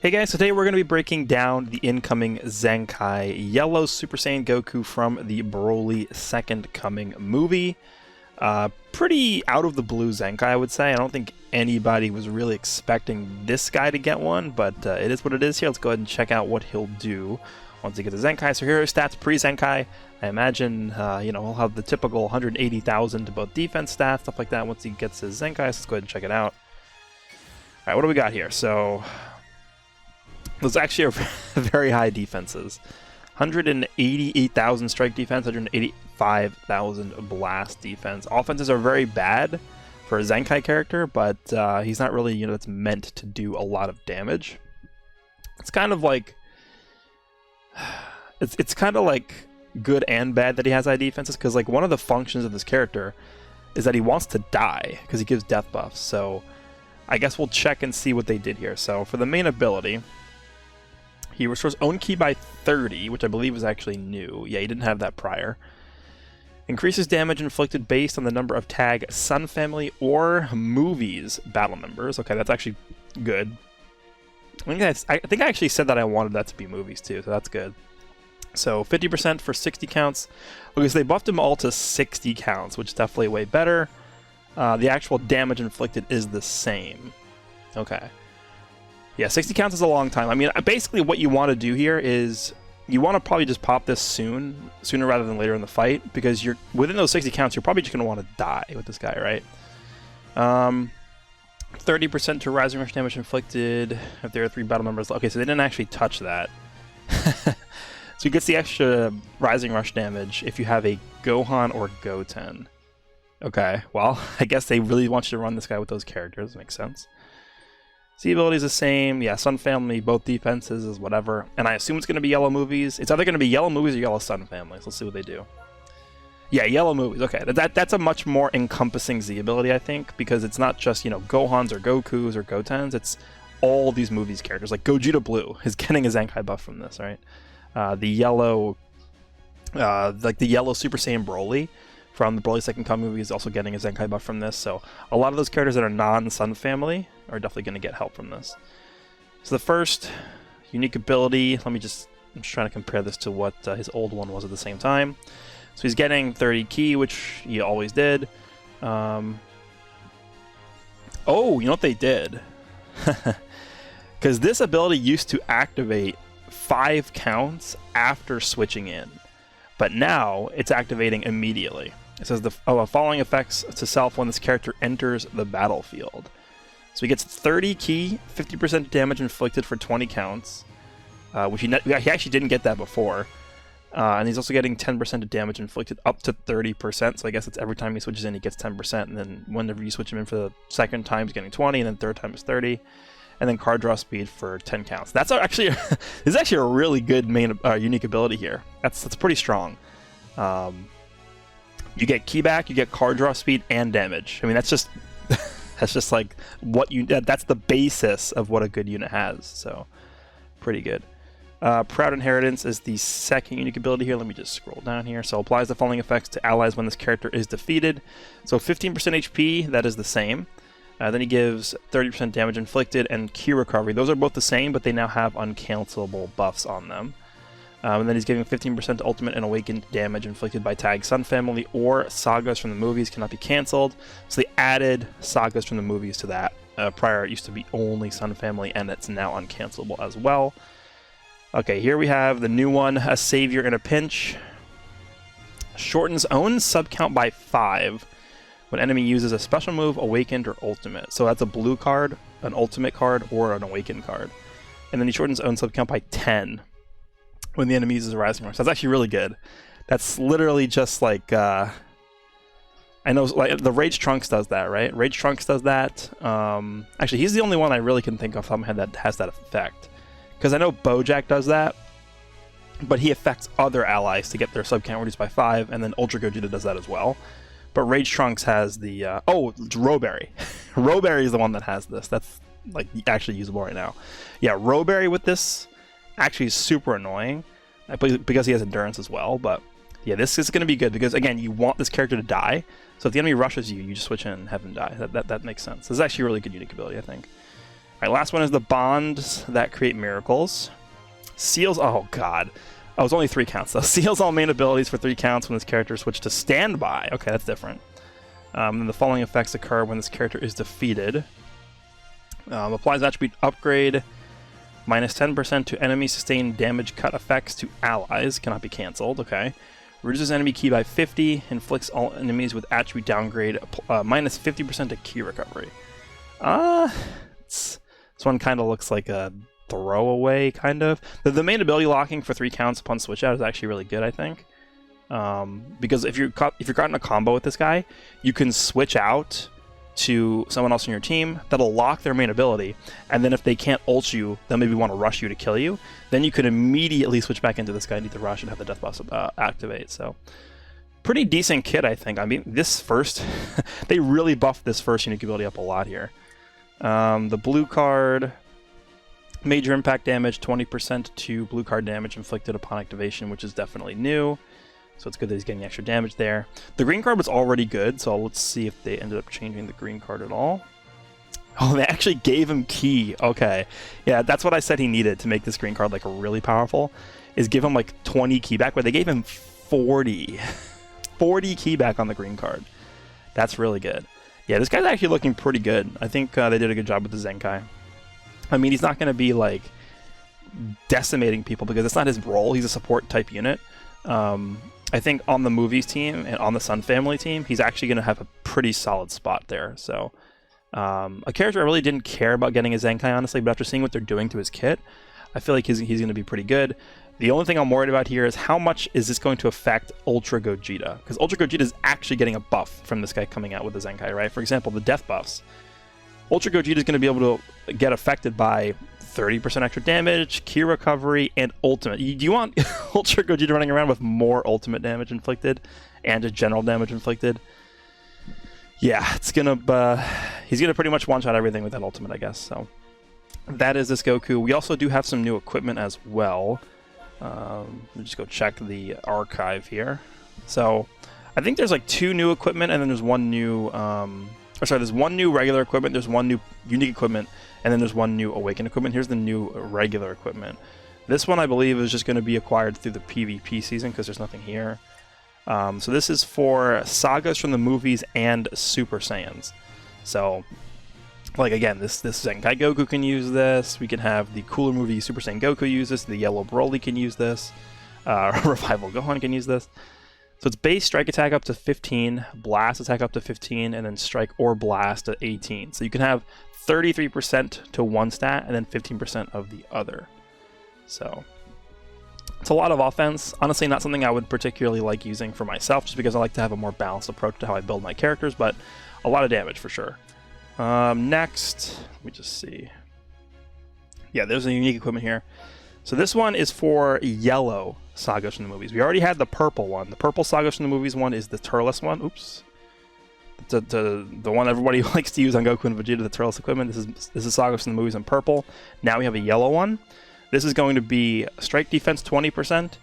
Hey guys, today we're going to be breaking down the incoming ZENKAI Yellow Super Saiyan Goku from the Broly Second Coming movie. Pretty out of the blue ZENKAI, I would say. I don't think anybody was really expecting this guy to get one, but it is what it is here. Let's go ahead and check out what he'll do once he gets a ZENKAI. So here are his stats pre-ZENKAI. I imagine, he'll have the typical 180,000 to both defense stats, stuff like that once he gets his ZENKAI. So let's go ahead and check it out. Alright, what do we got here? So those actually are very high defenses. 188,000 strike defense, 185,000 blast defense. Offenses are very bad for a ZENKAI character, but he's not really, that's meant to do a lot of damage. It's kind of like it's kind of like good and bad that he has high defenses, because like one of the functions of this character is that he wants to die because he gives death buffs. So I guess we'll check and see what they did here. So for the main ability, he restores own ki by 30, which I believe is actually new. Yeah, he didn't have that prior. Increases damage inflicted based on the number of tag Sun Family or movies battle members. Okay, that's actually good. I think I actually said that I wanted that to be movies too, so that's good. So 50% for 60 counts. Okay, so they buffed them all to 60 counts, which is definitely way better. The actual damage inflicted is the same. Okay. Yeah, 60 counts is a long time. I mean, basically what you want to do here is you want to probably just pop this sooner rather than later in the fight, because you're within those 60 counts, you're probably just going to want to die with this guy, right? 30% to rising rush damage inflicted if there are 3 battle members. Okay, so they didn't actually touch that. So you get the extra rising rush damage if you have a Gohan or Goten. Okay, well, I guess they really want you to run this guy with those characters. Makes sense. The ability is the same. Yeah, Sun Family, both defenses is whatever. And I assume it's going to be yellow movies. It's either going to be yellow movies or yellow Sun Families. Let's see what they do. Yeah, yellow movies. Okay, that's a much more encompassing Z ability, I think, because it's not just, Gohans or Gokus or Gotens. It's all these movies characters. Like Gogeta Blue is getting a ZENKAI buff from this, right? The yellow, the yellow Super Saiyan Broly from the Broly Second Coming movie is also getting a ZENKAI buff from this. So a lot of those characters that are non-Sun Family are definitely going to get help from this. So the first unique ability, I'm just trying to compare this to what his old one was at the same time. So he's getting 30 ki, which he always did. Oh, you know what they did? Because this ability used to activate 5 counts after switching in, but now it's activating immediately. It says the following effects to self when this character enters the battlefield. So he gets 30 ki, 50% damage inflicted for 20 counts, which he actually didn't get that before. And he's also getting 10% of damage inflicted up to 30%, so I guess it's every time he switches in he gets 10%, and then whenever you switch him in for the second time he's getting 20, and then third time is 30. And then card draw speed for 10 counts. That's actually this is actually a really good main unique ability here. That's pretty strong. You get ki back, you get card draw speed and damage. I mean, that's just like what that's the basis of what a good unit has. So pretty good. Proud Inheritance is the second unique ability here. Let me just scroll down here. So applies the following effects to allies when this character is defeated. So 15% HP, that is the same. Then he gives 30% damage inflicted and ki recovery. Those are both the same, but they now have uncancelable buffs on them. And then he's giving 15% ultimate and awakened damage inflicted by tag Sun Family or sagas from the movies cannot be cancelled. So they added sagas from the movies to that. Prior it used to be only Sun Family, and it's now uncancelable as well. Okay, here we have the new one, a Savior in a Pinch. Shortens own sub count by 5. When enemy uses a special move, awakened, or ultimate. So that's a blue card, an ultimate card, or an awakened card. And then he shortens own sub count by 10 when the enemy uses a rising rush. That's actually really good. That's literally just like I know, like the Rage Trunks does that, right? Rage Trunks does that. Actually, he's the only one I really can think of off the top of my head that has that effect. Because I know Bojack does that, but he affects other allies to get their sub count reduced by 5, and then Ultra Gogeta does that as well. But Rage Trunks has the Rowberry. Rowberry is the one that has this. That's like actually usable right now. Yeah, Rowberry with this actually is super annoying because he has endurance as well. But yeah, this is going to be good because again, you want this character to die. So if the enemy rushes you, you just switch in and have him die. That makes sense. This is actually a really good unique ability, I think. Alright, last one is the bonds that create miracles. Seals, oh god. Oh, it was only 3 counts though. Seals all main abilities for 3 counts when this character is switched to standby. Okay, that's different. Then the following effects occur when this character is defeated. Applies attribute upgrade. Minus 10% to enemy sustained damage cut effects to allies. Cannot be cancelled. Okay. Reduces enemy key by 50. Inflicts all enemies with attribute downgrade. Minus 50% to key recovery. This one kind of looks like a throwaway, kind of. The main ability locking for 3 counts upon switch out is actually really good, I think. Because if you're caught in a combo with this guy, you can switch out to someone else on your team that'll lock their main ability, and then if they can't ult you, they'll maybe want to rush you to kill you. Then you could immediately switch back into this guy, need to rush and have the death buff activate. So pretty decent kit, I think. I mean, this first they really buffed this first unique ability up a lot here. The blue card, major impact damage, 20% to blue card damage inflicted upon activation, which is definitely new. So it's good that he's getting extra damage there. The green card was already good, so let's see if they ended up changing the green card at all. Oh, they actually gave him key. Okay. Yeah, that's what I said he needed to make this green card like really powerful, is give him like 20 key back, but they gave him 40. 40 key back on the green card. That's really good. Yeah, this guy's actually looking pretty good. I think they did a good job with the Zenkai. I mean, he's not going to be like decimating people because it's not his role. He's a support type unit. I think on the movies team and on the Sun Family team, he's actually going to have a pretty solid spot there. So a character I really didn't care about getting a Zenkai, honestly, but after seeing what they're doing to his kit, I feel like he's going to be pretty good. The only thing I'm worried about here is how much is this going to affect Ultra Gogeta? Because Ultra Gogeta is actually getting a buff from this guy coming out with the Zenkai, right? For example, the death buffs. Ultra Gogeta is going to be able to get affected by 30% extra damage, key recovery, and ultimate. Do you want Ultra Gogeta running around with more ultimate damage inflicted and just general damage inflicted? Yeah, it's gonna. He's gonna pretty much one-shot everything with that ultimate, I guess. So that is this Goku. We also do have some new equipment as well. Let me just go check the archive here. So I think there's like 2 new equipment, and then there's 1 new. There's 1 new regular equipment. There's 1 new unique equipment. And then there's 1 new Awakened equipment. Here's the new regular equipment. This one, I believe, is just going to be acquired through the PvP season because there's nothing here. So this is for sagas from the movies and Super Saiyans. So, like, again, this Zenkai Goku can use this. We can have the cooler movie Super Saiyan Goku use this. The Yellow Broly can use this. Revival Gohan can use this. So it's base strike attack up to 15, blast attack up to 15, and then strike or blast at 18. So you can have 33% to one stat and then 15% of the other. So it's a lot of offense. Honestly, not something I would particularly like using for myself, just because I like to have a more balanced approach to how I build my characters, but a lot of damage for sure. Next, let me just see. Yeah, there's a unique equipment here. So this one is for yellow sagas from the movies. We already had the purple one. The purple sagas from the movies one is the Turles one. Oops. The one everybody likes to use on Goku and Vegeta, the Turles equipment. This is sagas from the movies in purple. Now we have a yellow one. This is going to be strike defense 20%,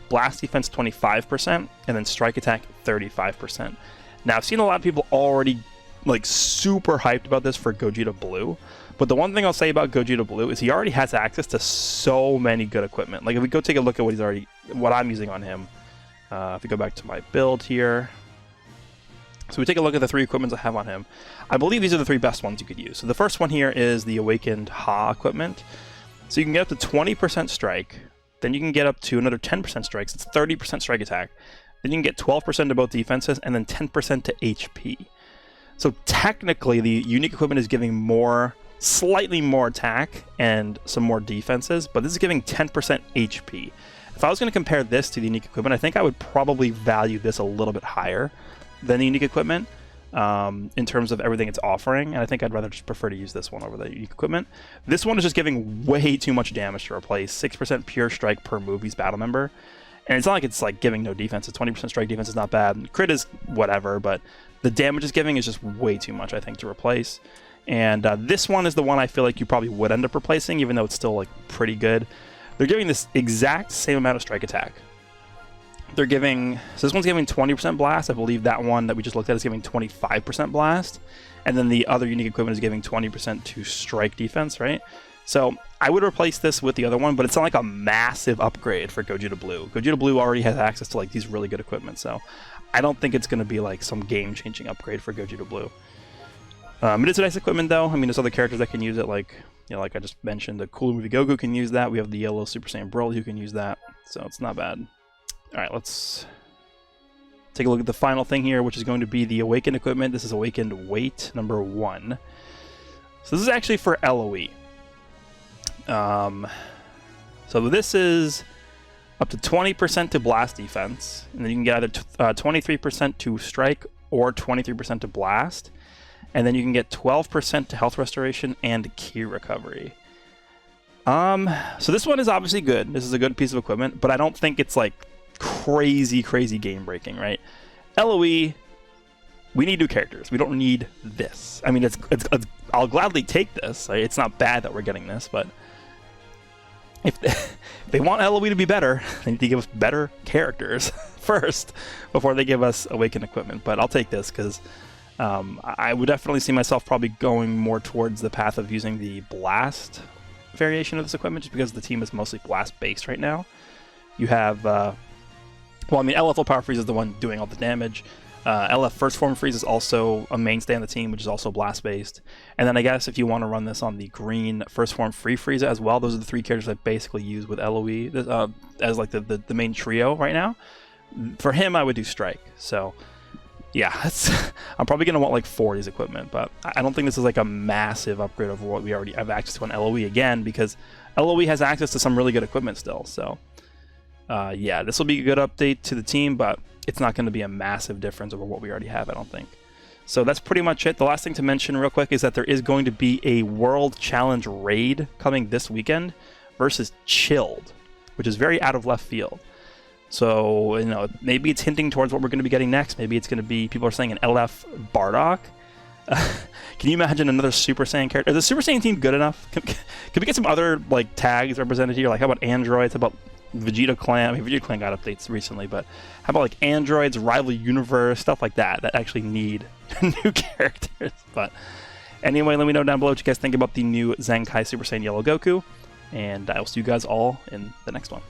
blast defense 25%, and then strike attack 35%. Now I've seen a lot of people already like super hyped about this for Gogeta Blue. But the one thing I'll say about Gogeta Blue is he already has access to so many good equipment. Like if we go take a look at what I'm using on him. If we go back to my build here. So we take a look at the 3 equipments I have on him. I believe these are the 3 best ones you could use. So the first one here is the Awakened Ha equipment. So you can get up to 20% strike. Then you can get up to another 10% strikes. It's 30% strike attack. Then you can get 12% to both defenses and then 10% to HP. So technically the unique equipment is giving slightly more attack and some more defenses, but this is giving 10% HP. If I was going to compare this to the unique equipment, I think I would probably value this a little bit higher than the unique equipment in terms of everything it's offering, and I think I'd rather just prefer to use this one over the unique equipment. This one is just giving way too much damage to replace. 6% pure strike per movie's battle member, and it's not like it's like giving no defense. It's 20% strike defense is not bad. Crit is whatever, but the damage it's giving is just way too much, I think, to replace. And this one is the one I feel like you probably would end up replacing, even though it's still like pretty good. They're giving this exact same amount of strike attack, they're giving, so this one's giving 20% blast. I believe that one that we just looked at is giving 25% blast. And then the other unique equipment is giving 20% to strike defense, right? So I would replace this with the other one, but it's not like a massive upgrade for Gogeta Blue. Gogeta Blue already has access to like these really good equipment, so I don't think it's going to be like some game-changing upgrade for Gogeta Blue. It is a nice equipment though. I mean, there's other characters that can use it, like, you know, like I just mentioned, the Cool Movie Goku can use that. We have the yellow Super Saiyan Broly who can use that, so it's not bad. All right, let's take a look at the final thing here, which is going to be the Awakened equipment. This is Awakened Weight number 1. So this is actually for LOE. So this is up to 20% to blast defense, and then you can get either 23% to strike or 23% to blast, and then you can get 12% to health restoration and ki recovery. So this one is obviously good. This is a good piece of equipment, but I don't think it's like crazy game breaking, right? LOE, we need new characters. We don't need this. I mean, it's I'll gladly take this. It's not bad that we're getting this, but if they want LOE to be better, they need to give us better characters first before they give us Awakened equipment. But I'll take this because I would definitely see myself probably going more towards the path of using the blast variation of this equipment, just because the team is mostly blast based right now. You have, well, I mean, LF Low Power Freeze is the one doing all the damage. LF First Form Freeze is also a mainstay on the team, which is also blast based. And then I guess if you want to run this on the green First Form Free Frieza as well, those are the 3 characters I basically use with LOE as like the main trio right now. For him, I would do Strike. So yeah, I'm probably going to want like 4 of these equipment, but I don't think this is like a massive upgrade over what we already have access to on LOE again, because LOE has access to some really good equipment still. So yeah, this will be a good update to the team, but it's not going to be a massive difference over what we already have, I don't think. So that's pretty much it. The last thing to mention real quick is that there is going to be a World Challenge raid coming this weekend versus Chilled, which is very out of left field. So, you know, maybe it's hinting towards what we're going to be getting next. Maybe it's going to be, people are saying an LF Bardock. Can you imagine another Super Saiyan character? Is the Super Saiyan team good enough? Can we get some other like tags represented here? Like, how about androids? How about Vegeta Clan? I mean, Vegeta Clan got updates recently, but how about like androids, rival universe, stuff like that actually need new characters? But anyway, let me know down below what you guys think about the new Zenkai Super Saiyan Yellow Goku, and I will see you guys all in the next one.